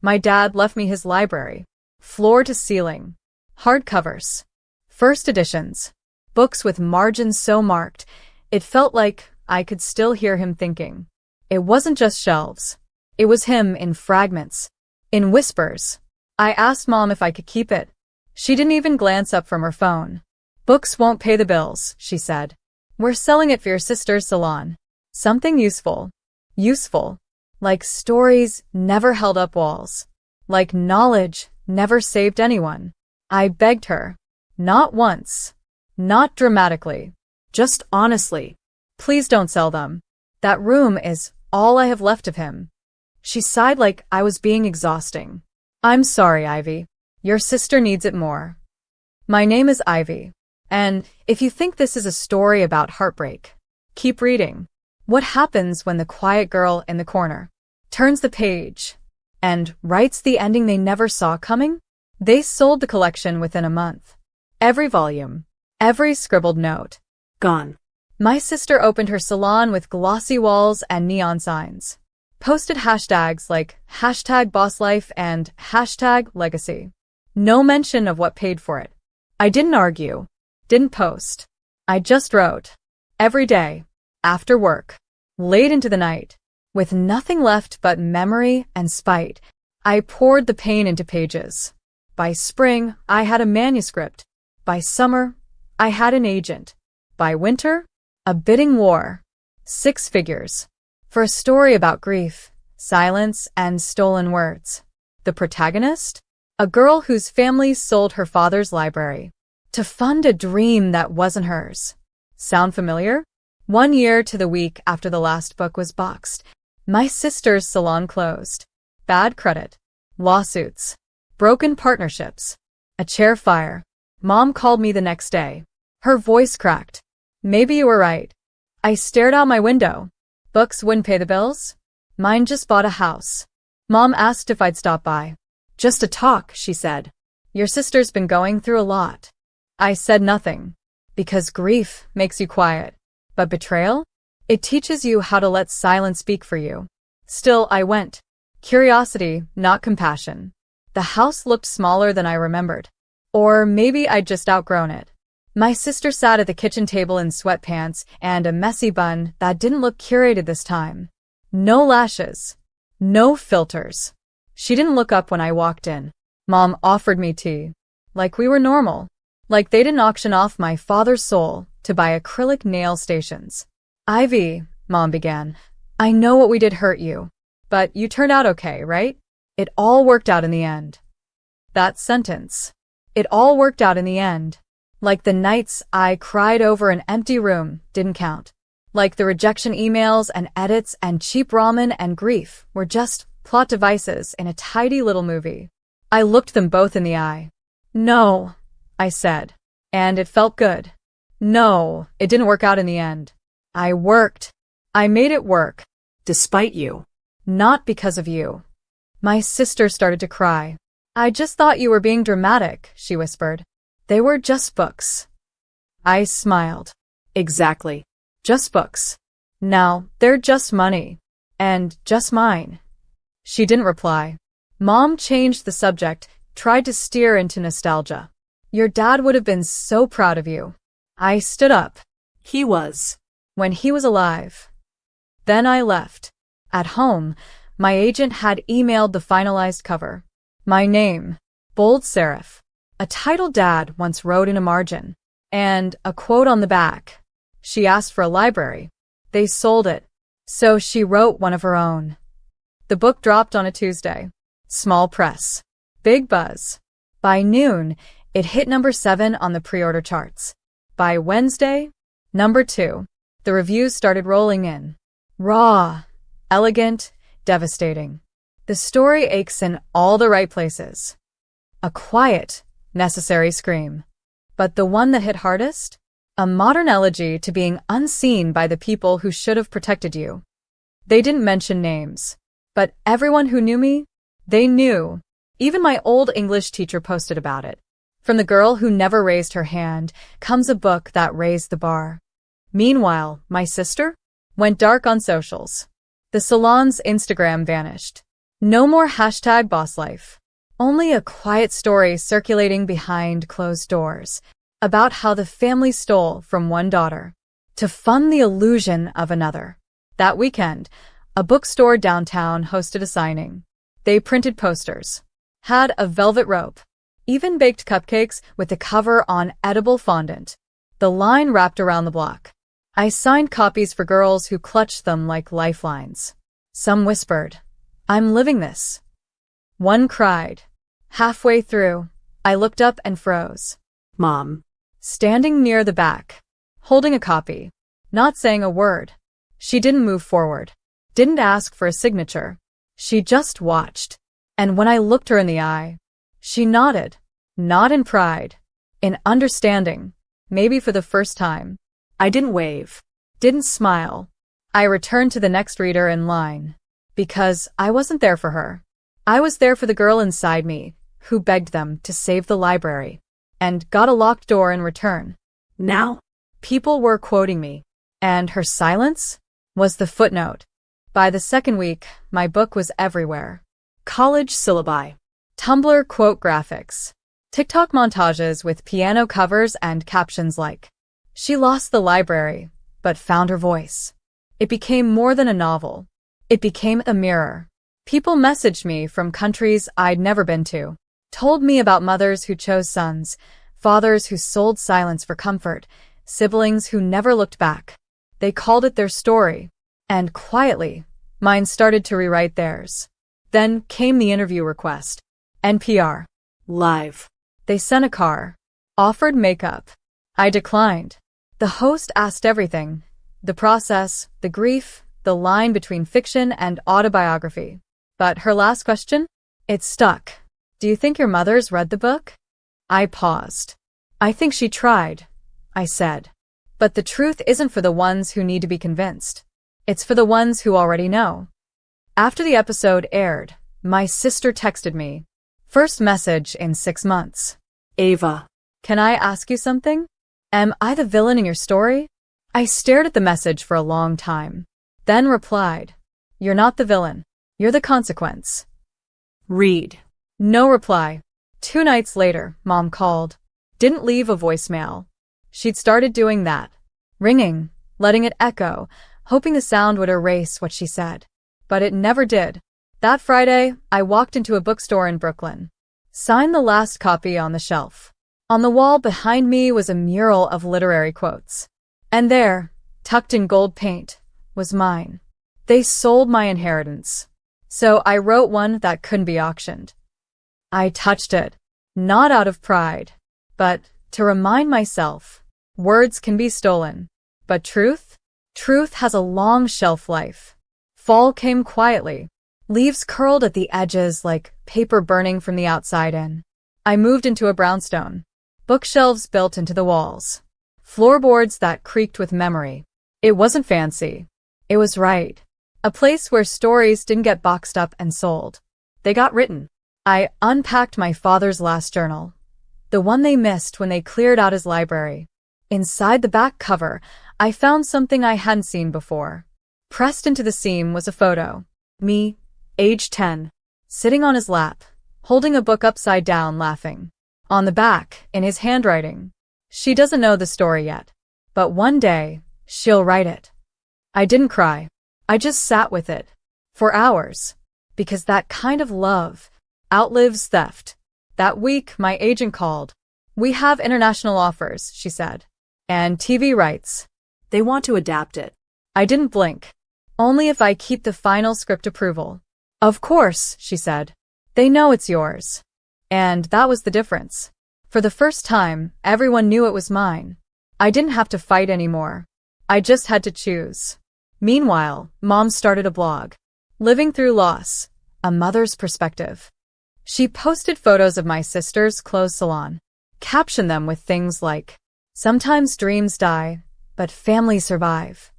My dad left me his library. Floor to ceiling. Hardcovers. First editions. Books with margins so marked, it felt like I could still hear him thinking. It wasn't just shelves. It was him in fragments. In whispers. I asked Mom if I could keep it. She didn't even glance up from her phone. Books won't pay the bills, she said. We're selling it for your sister's salon. Something useful. Useful. Like stories never held up walls. Like knowledge never saved anyone. I begged her. Not once. Not dramatically. Just honestly. Please don't sell them. That room is all I have left of him. She sighed like I was being exhausting. I'm sorry, Ivy. Your sister needs it more. My name is Ivy. And if you think this is a story about heartbreak, keep reading. What happens when the quiet girl in the corner turns the page and writes the ending they never saw coming? They sold the collection within a month. Every volume, every scribbled note, gone. My sister opened her salon with glossy walls and neon signs. Posted hashtags like #BossLife and #Legacy. No mention of what paid for it. I didn't argue. Didn't post. I just wrote. Every day. After work. Late into the night. With nothing left but memory and spite, I poured the pain into pages. By spring, I had a manuscript. By summer, I had an agent. By winter, a bidding war. 6 figures. For a story about grief, silence, and stolen words. The protagonist? A girl whose family sold her father's library to fund a dream that wasn't hers. Sound familiar? 1 year to the week after the last book was boxed, my sister's salon closed. Bad credit. Lawsuits. Broken partnerships. A chair fire. Mom called me the next day. Her voice cracked. Maybe you were right. I stared out my window. Books wouldn't pay the bills? Mine just bought a house. Mom asked if I'd stop by. Just to talk, she said. Your sister's been going through a lot. I said nothing. Because grief makes you quiet. But betrayal? It teaches you how to let silence speak for you. Still, I went. Curiosity, not compassion. The house looked smaller than I remembered. Or maybe I'd just outgrown it. My sister sat at the kitchen table in sweatpants and a messy bun that didn't look curated this time. No lashes. No filters. She didn't look up when I walked in. Mom offered me tea. Like we were normal. Like they didn't auction off my father's soul to buy acrylic nail stations. Ivy, Mom began, I know what we did hurt you. But you turned out okay, right? It all worked out in the end. That sentence. It all worked out in the end. Like the nights I cried over an empty room didn't count. Like the rejection emails and edits and cheap ramen and grief were just plot devices in a tidy little movie. I looked them both in the eye. No, I said. And it felt good. No, it didn't work out in the end. I worked. I made it work. Despite you. Not because of you. My sister started to cry. I just thought you were being dramatic, she whispered. They were just books. I smiled. Exactly. Just books. Now, they're just money. And just mine. She didn't reply. Mom changed the subject, tried to steer into nostalgia. Your dad would have been so proud of you. I stood up. He was. When he was alive. Then I left. At home, my agent had emailed the finalized cover. My name. Bold serif. A title Dad once wrote in a margin. And a quote on the back. She asked for a library. They sold it. So she wrote one of her own. The book dropped on a Tuesday. Small press. Big buzz. By noon, it hit number 7 on the pre-order charts. By Wednesday, number 2. The reviews started rolling in. Raw. Elegant. Devastating. The story aches in all the right places. A quiet, necessary scream. But the one that hit hardest? A modern elegy to being unseen by the people who should have protected you. They didn't mention names. But everyone who knew me, they knew. Even my old English teacher posted about it. From the girl who never raised her hand comes a book that raised the bar. Meanwhile, my sister went dark on socials. The salon's Instagram vanished. No more hashtag boss life. Only a quiet story circulating behind closed doors about how the family stole from one daughter to fund the illusion of another. That weekend, a bookstore downtown hosted a signing. They printed posters, had a velvet rope, even baked cupcakes with the cover on edible fondant. The line wrapped around the block. I signed copies for girls who clutched them like lifelines. Some whispered, "I'm living this." One cried. Halfway through, I looked up and froze. Mom. Standing near the back, holding a copy, not saying a word. She didn't move forward, didn't ask for a signature. She just watched. And when I looked her in the eye, she nodded, not in pride, in understanding, maybe for the first time. I didn't wave. Didn't smile. I returned to the next reader in line, because I wasn't there for her. I was there for the girl inside me, who begged them to save the library, and got a locked door in return. Now? People were quoting me, and her silence was the footnote. By the second week, my book was everywhere. College syllabi, Tumblr quote graphics, TikTok montages with piano covers and captions like, "She lost the library, but found her voice." It became more than a novel. It became a mirror. People messaged me from countries I'd never been to, told me about mothers who chose sons, fathers who sold silence for comfort, siblings who never looked back. They called it their story, and quietly, mine started to rewrite theirs. Then came the interview request. NPR. Live. They sent a car, offered makeup. I declined. The host asked everything: the process, the grief, the line between fiction and autobiography. But her last question? It stuck. "Do you think your mother's read the book?" I paused. "I think she tried," I said. "But the truth isn't for the ones who need to be convinced. It's for the ones who already know." After the episode aired, my sister texted me. First message in 6 months. Ava. "Can I ask you something? Am I the villain in your story?" I stared at the message for a long time, then replied, "You're not the villain. You're the consequence." Read. No reply. 2 nights later, Mom called. Didn't leave a voicemail. She'd started doing that. Ringing, letting it echo, hoping the sound would erase what she said. But it never did. That Friday, I walked into a bookstore in Brooklyn. Signed the last copy on the shelf. On the wall behind me was a mural of literary quotes. And there, tucked in gold paint, was mine. They sold my inheritance. So I wrote one that couldn't be auctioned. I touched it, not out of pride, but to remind myself, words can be stolen. But truth? Truth has a long shelf life. Fall came quietly. Leaves curled at the edges like paper burning from the outside in. I moved into a brownstone. Bookshelves built into the walls. Floorboards that creaked with memory. It wasn't fancy. It was right. A place where stories didn't get boxed up and sold. They got written. I unpacked my father's last journal. The one they missed when they cleared out his library. Inside the back cover, I found something I hadn't seen before. Pressed into the seam was a photo. Me, age 10, sitting on his lap, holding a book upside down, laughing. On the back, in his handwriting, "She doesn't know the story yet, but one day, she'll write it." I didn't cry. I just sat with it. For hours. Because that kind of love outlives theft. That week, my agent called. "We have international offers," she said. "And TV rights. They want to adapt it." I didn't blink. "Only if I keep the final script approval." "Of course," she said. "They know it's yours." And that was the difference. For the first time, everyone knew it was mine. I didn't have to fight anymore. I just had to choose. Meanwhile, Mom started a blog. Living Through Loss, a Mother's Perspective. She posted photos of my sister's clothes salon, captioned them with things like, "Sometimes dreams die, but families survive."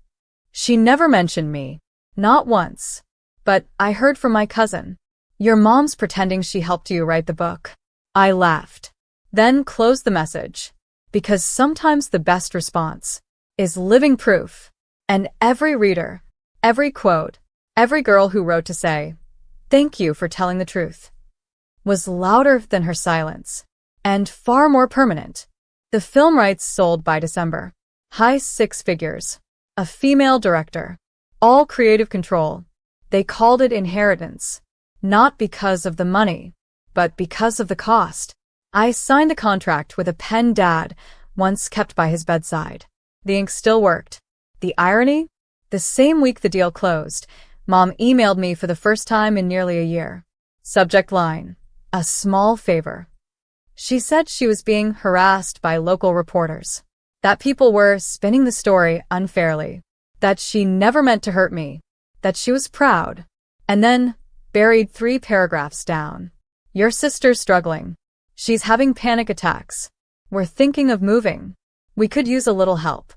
She never mentioned me. Not once. But I heard from my cousin. "Your mom's pretending she helped you write the book." I laughed. Then closed the message. Because sometimes the best response is living proof. And every reader, every quote, every girl who wrote to say, "Thank you for telling the truth," was louder than her silence, and far more permanent. The film rights sold by December. High six figures. A female director. All creative control. They called it inheritance. Not because of the money, but because of the cost. I signed the contract with a pen Dad once kept by his bedside. The ink still worked. The irony? The same week the deal closed, Mom emailed me for the first time in nearly a year. Subject line: a small favor. She said she was being harassed by local reporters, that people were spinning the story unfairly, that she never meant to hurt me, that she was proud, and then buried 3 paragraphs down. Your sister's struggling. She's having panic attacks. We're thinking of moving. We could use a little help.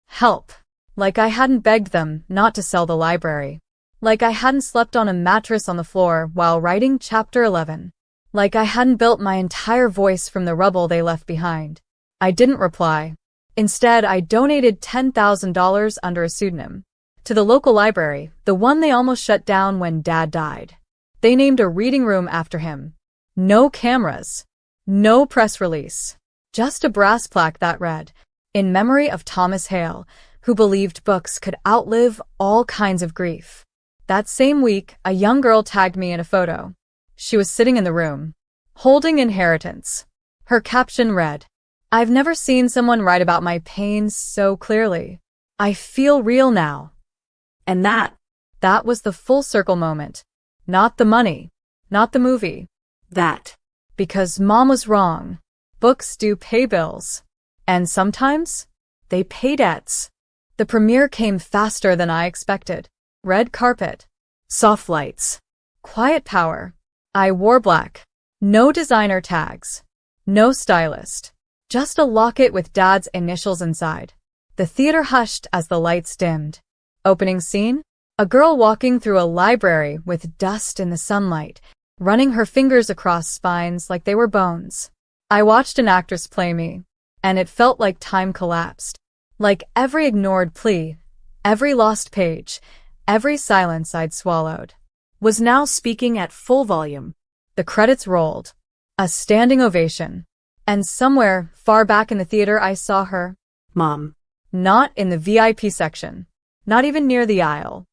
Help. Like I hadn't begged them not to sell the library. Like I hadn't slept on a mattress on the floor while writing Chapter 11. Like I hadn't built my entire voice from the rubble they left behind. I didn't reply. Instead, I donated $10,000 under a pseudonym to the local library, the one they almost shut down when Dad died. They named a reading room after him. No cameras. No press release. Just a brass plaque that read, "In memory of Thomas Hale, who believed books could outlive all kinds of grief." That same week, a young girl tagged me in a photo. She was sitting in the room, holding Inheritance. Her caption read, "I've never seen someone write about my pain so clearly. I feel real now." And that was the full circle moment. Not the money, not the movie. That. Because Mom was wrong. Books do pay bills. And sometimes, they pay debts. The premiere came faster than I expected. Red carpet. Soft lights. Quiet power. I wore black. No designer tags. No stylist. Just a locket with Dad's initials inside. The theater hushed as the lights dimmed. Opening scene? A girl walking through a library with dust in the sunlight, running her fingers across spines like they were bones. I watched an actress play me, and it felt like time collapsed. Like every ignored plea, every lost page, every silence I'd swallowed, was now speaking at full volume. The credits rolled. A standing ovation. And somewhere, far back in the theater, I saw her. Mom. Not in the VIP section. Not even near the aisle.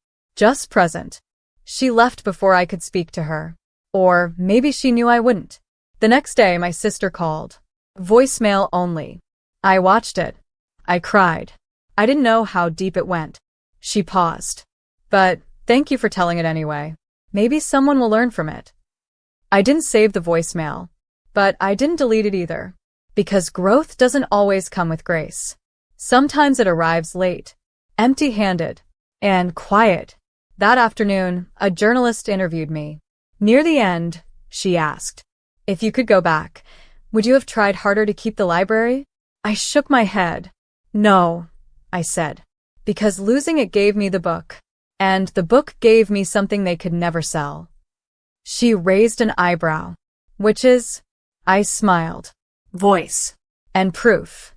Just present. She left before I could speak to her. Or maybe she knew I wouldn't. The next day, my sister called. Voicemail only. I watched it. I cried. I didn't know how deep it went. She paused. But thank you for telling it anyway. Maybe someone will learn from it. I didn't save the voicemail. But I didn't delete it either. Because growth doesn't always come with grace. Sometimes it arrives late, empty-handed, and quiet. That afternoon, a journalist interviewed me. Near the end, she asked, "If you could go back, would you have tried harder to keep the library?" I shook my head. "No," I said, "because losing it gave me the book, and the book gave me something they could never sell." She raised an eyebrow. "Which is?" I smiled. "Voice. And proof.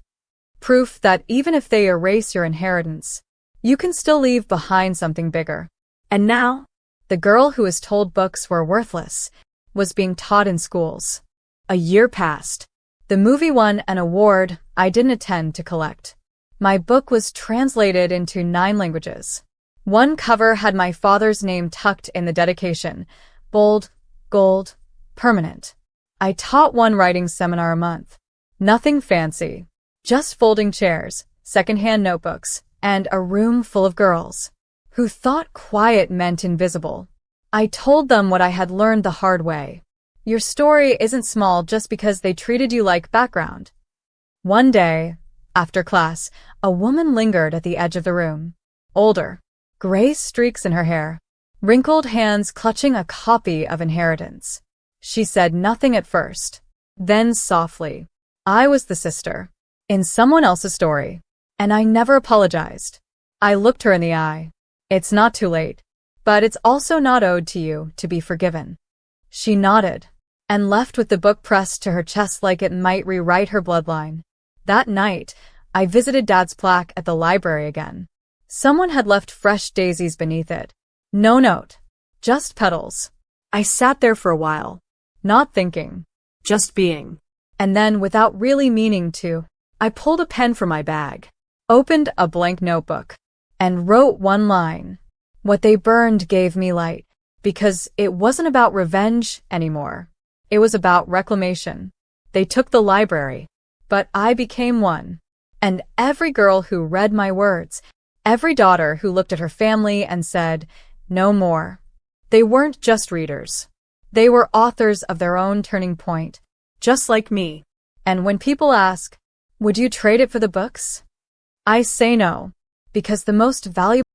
Proof that even if they erase your inheritance, you can still leave behind something bigger." And now, the girl who was told books were worthless was being taught in schools. A year passed. The movie won an award I didn't attend to collect. My book was translated into 9 languages. One cover had my father's name tucked in the dedication, bold, gold, permanent. I taught one writing seminar a month. Nothing fancy. Just folding chairs, secondhand notebooks, and a room full of girls who thought quiet meant invisible. I told them what I had learned the hard way. Your story isn't small just because they treated you like background. One day, after class, a woman lingered at the edge of the room. Older, gray streaks in her hair, wrinkled hands clutching a copy of Inheritance. She said nothing at first. Then softly, I was the sister, in someone else's story, and I never apologized. I looked her in the eye. It's not too late, but it's also not owed to you to be forgiven. She nodded, and left with the book pressed to her chest like it might rewrite her bloodline. That night, I visited Dad's plaque at the library again. Someone had left fresh daisies beneath it. No note, just petals. I sat there for a while, not thinking. just being. And then, without really meaning to, I pulled a pen from my bag, opened a blank notebook, and wrote one line. What they burned gave me light, because it wasn't about revenge anymore. It was about reclamation. They took the library, but I became one. And every girl who read my words, every daughter who looked at her family and said, "No more." They weren't just readers. They were authors of their own turning point, just like me. And when people ask, "Would you trade it for the books?" I say no, because the most valuable